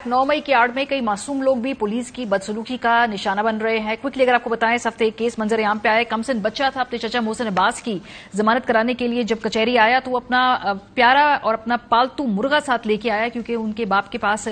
9 मई की आड़ में कई मासूम लोग भी पुलिस की बदसलूकी का निशाना बन रहे हैं। क्विकली अगर आपको बताएं, इस हफ्ते एक केस मंजर आम पे आया। कमसिन बच्चा था, अपने चचा मोहसिन अब्बास की जमानत कराने के लिए जब कचहरी आया तो वो अपना प्यारा और अपना पालतू मुर्गा साथ लेके आया, क्योंकि उनके बाप के पास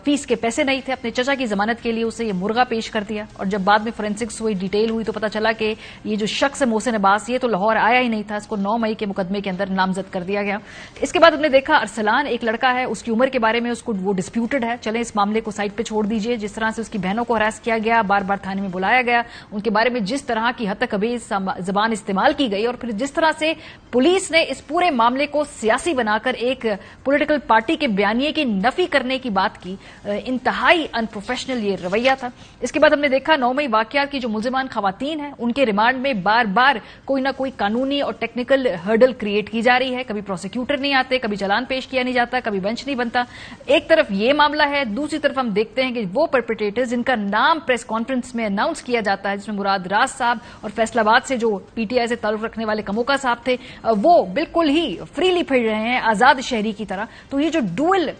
फीस के पैसे नहीं थे। अपने चचा की जमानत के लिए उसे ये मुर्गा पेश कर दिया और जब बाद में फोरेंसिक्स हुई, डिटेल हुई, तो पता चला कि ये जो शख्स है मोहसिन अब्बास, ये तो लाहौर आया ही नहीं था। इसको 9 मई के मुकदमे के अंदर नामजद कर दिया गया। इसके बाद हमने देखा अरसलान एक लड़का है, उसकी उम्र के बारे में उसको वो डिस्प्यूटेड है। चलें इस मामले को साइड पे छोड़ दीजिए। जिस तरह से उसकी बहनों को हरास किया गया, बार बार थाने में बुलाया गया, उनके बारे में जिस तरह की हद तक अभी जबान इस्तेमाल की गई और फिर जिस तरह से पुलिस ने इस पूरे मामले को सियासी बनाकर एक पॉलिटिकल पार्टी के बयानिए की नफी करने की बात की, इंतहाई अनप्रोफेशनल ये रवैया था। इसके बाद हमने देखा 9 मई वाकयात की जो मुलजिमान खवातीन हैं, उनके रिमांड में बार बार कोई ना कोई कानूनी और टेक्निकल हर्डल क्रिएट की जा रही है। कभी प्रोसिक्यूटर नहीं आते, कभी चालान पेश किया नहीं जाता, कभी बेंच नहीं बनता। एक तरफ ये मामला है, दूसरी तरफ हम देखते हैं कि वो परपेट्रेटर्स जिनका नाम प्रेस कॉन्फ्रेंस में अनाउंस किया जाता है, जिसमें मुराद राज साहब और फैसलाबाद से जो पीटीआई से ताल्लुक रखने वाले कमोका साहब थे, वो बिल्कुल ही फ्रीली फिर रहे हैं आजाद शहरी की तरह। तो ये जो डुअल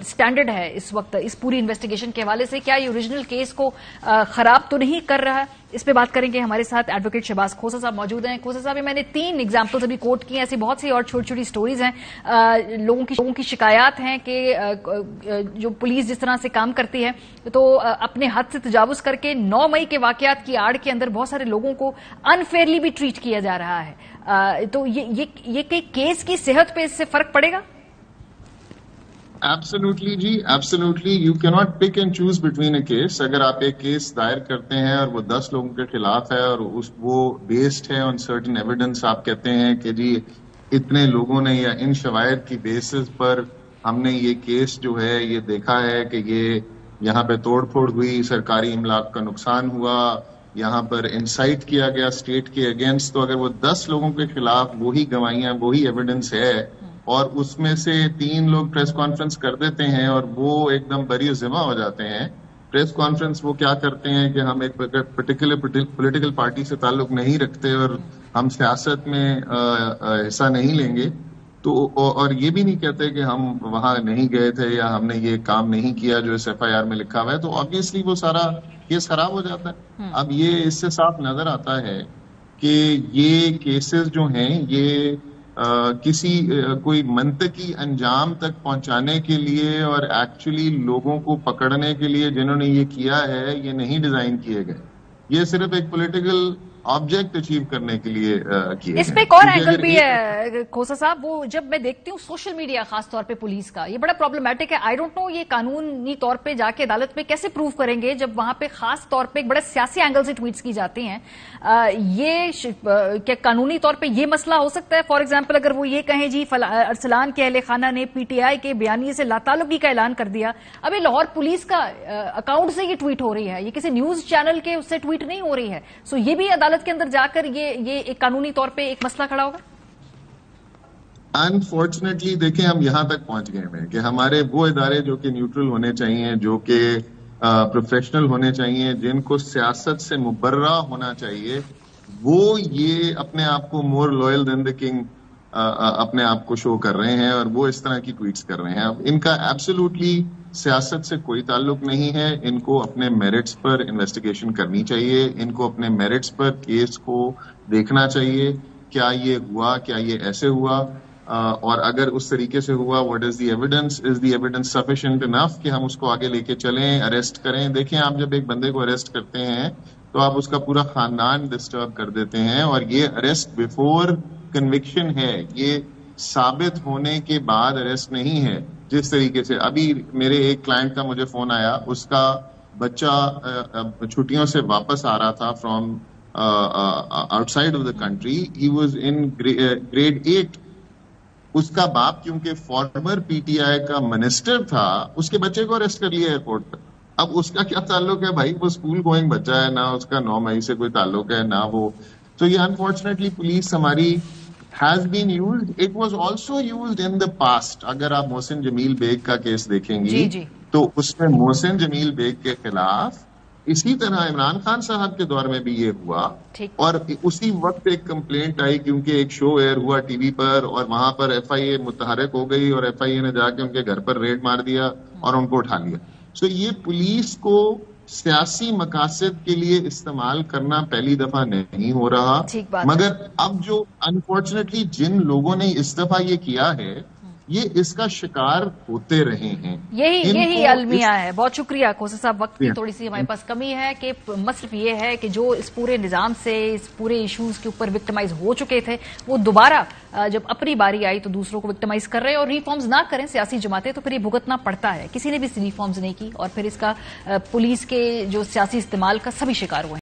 स्टैंडर्ड है इस वक्त इस पूरी इन्वेस्टिगेशन के हवाले से, क्या ये ओरिजिनल केस को खराब तो नहीं कर रहा है? इस पे बात करेंगे। हमारे साथ एडवोकेट शहबाज खोसा साहब मौजूद हैं। खोसा साहब, मैंने 3 एग्जाम्पल्स अभी कोट किए, ऐसी बहुत सी और छोटी छोटी स्टोरीज हैं। लोगों की शिकायत हैं कि जो पुलिस जिस तरह से काम करती है तो अपने हद से तजावुज करके 9 मई के वाकयात की आड़ के अंदर बहुत सारे लोगों को अनफेयरली भी ट्रीट किया जा रहा है। तो ये केस की सेहत पे इससे फर्क पड़ेगा? एब्सोल्युटली जी, absolutely. You can not pick and choose between a case. अगर आप एक केस दायर करते हैं और वो 10 लोगों के खिलाफ है और वो बेस्ड है ऑन सर्टेन एविडेंस, आप कहते हैं कि जी इतने लोगों ने या इन शवायद की बेसिस पर हमने ये केस जो है ये देखा है कि ये यहाँ पे तोड़ फोड़ हुई, सरकारी इमलाक का नुकसान हुआ, यहाँ पर इंसाइट किया गया स्टेट के अगेंस्ट, तो अगर वो 10 लोगों के खिलाफ वही गवाहियां, वही एविडेंस है और उसमें से 3 लोग प्रेस कॉन्फ्रेंस कर देते हैं और वो एकदम बरी ज़िम्मा हो जाते हैं। प्रेस कॉन्फ्रेंस वो क्या करते हैं कि हम एक पर्टिकुलर पॉलिटिकल पार्टी से ताल्लुक नहीं रखते और हम सियासत में हिस्सा नहीं लेंगे, तो और ये भी नहीं कहते कि हम वहां नहीं गए थे या हमने ये काम नहीं किया जो इस FIR में लिखा हुआ है, तो ऑब्वियसली वो सारा केस खराब हो जाता है। अब ये इससे साफ नजर आता है कि ये केसेस जो हैं ये किसी कोई मंतकी अंजाम तक पहुंचाने के लिए और एक्चुअली लोगों को पकड़ने के लिए जिन्होंने ये किया है, ये नहीं डिजाइन किए गए। ये सिर्फ एक पॉलिटिकल ऑब्जेक्ट अचीव करने के लिए किए गए। इस पे एक और एंगल भी है खोसा साहब, वो जब मैं देखती हूँ सोशल मीडिया खास तौर पे पुलिस का, ये बड़ा प्रॉब्लमेटिक है। आई डोंट नो ये कानूनी तौर पे जाके अदालत में कैसे प्रूव करेंगे जब वहां पे खास तौर पे एक बड़े सियासी एंगल से ट्वीट्स की जाती हैं। ये क्या कानूनी तौर पे ये मसला हो सकता है? फॉर एग्जाम्पल अगर वो ये कहें जी अरसलान के अहले खाना ने PTI के बयानिए से लाताल्लुकी का ऐलान कर दिया, अभी लाहौर पुलिस का अकाउंट से ये ट्वीट हो रही है, ये किसी न्यूज चैनल के उससे ट्वीट नहीं हो रही है, सो ये भी अदालत के अंदर जाकर ये एक कानूनी तौर पे एक मसला खड़ा होगा। अनफॉर्चुनेटली देखें, हम यहां तक पहुंच गए हैं कि हमारे वो इदारे जो कि न्यूट्रल होने चाहिए, जो कि प्रोफेशनल होने चाहिए, जिनको सियासत से मुबर्रा होना चाहिए, वो ये अपने आप को more loyal than the king अपने आप को शो कर रहे हैं और वो इस तरह की ट्वीट्स कर रहे हैं। अब इनका एब्सोल्युटली सियासत से कोई ताल्लुक नहीं है। इनको अपने मेरिट्स पर इन्वेस्टिगेशन करनी चाहिए, इनको अपने मेरिट्स पर केस को देखना चाहिए, क्या ये हुआ, क्या ये ऐसे हुआ, और अगर उस तरीके से हुआ, what is the evidence, is the evidence sufficient enough कि हम उसको आगे लेके चलें, अरेस्ट करें। देखें, आप जब एक बंदे को अरेस्ट करते हैं तो आप उसका पूरा खानदान डिस्टर्ब कर देते हैं, और ये अरेस्ट बिफोर कन्विक्शन है, ये साबित होने के बाद अरेस्ट नहीं है। जिस तरीके से अभी मेरे एक क्लाइंट का मुझे फोन आया, उसका बच्चा छुट्टियों से वापस आ रहा था from outside of the country, he was in grade 8। उसका बाप क्योंकि फॉर्मर PTI का मिनिस्टर था, उसके बच्चे को अरेस्ट कर लिया एयरपोर्ट पर। अब उसका क्या ताल्लुक है भाई, वो स्कूल गोइंग बच्चा है, ना उसका 9 मई से कोई ताल्लुक है ना वो। तो ये अनफॉर्चुनेटली पुलिस हमारी has been used. It was also used in the past. अगर आप मोहसिन जमील बेग का केस देखेंगी तो उसमें मोहसिन जमील बेग के खिलाफ इसी तरह इमरान खान साहब के दौर में भी ये हुआ, और उसी वक्त एक कंप्लेंट आई क्योंकि एक शो एयर हुआ टीवी पर और वहां पर FIA मुतहरक हो गई और FIA ने जाके उनके घर पर रेड मार दिया और उनको उठा लिया। سو یہ پولیس کو سیاسی مقاصد کے لیے استعمال کرنا پہلی دفعہ نہیں ہو رہا، مگر اب جو انفارچونیٹلی جن لوگوں نے اس دفعہ یہ کیا ہے یہ اس کا شکار ہوتے رہے ہیں۔ یہی المیہ ہے۔ بہت شکریہ کھوسہ صاحب، وقت کی تھوڑی سی ہمارے پاس کمی ہے کہ مسئلہ یہ ہے کہ جو اس پورے نظام سے اس پورے ایشوز کے اوپر وکٹمائز ہو چکے تھے وہ دوبارہ جب اپنی باری آئی تو دوسروں کو وکٹمائز کر رہے ہیں، اور ریفارمز نہ کریں سیاسی جماعتیں تو پھر یہ بھگتنا پڑتا ہے۔ کسی نے بھی ریفارمز نہیں کی اور پھر اس کا پولیس کے جو سیاسی استعمال کا سبھی شکار ہوئے ہیں۔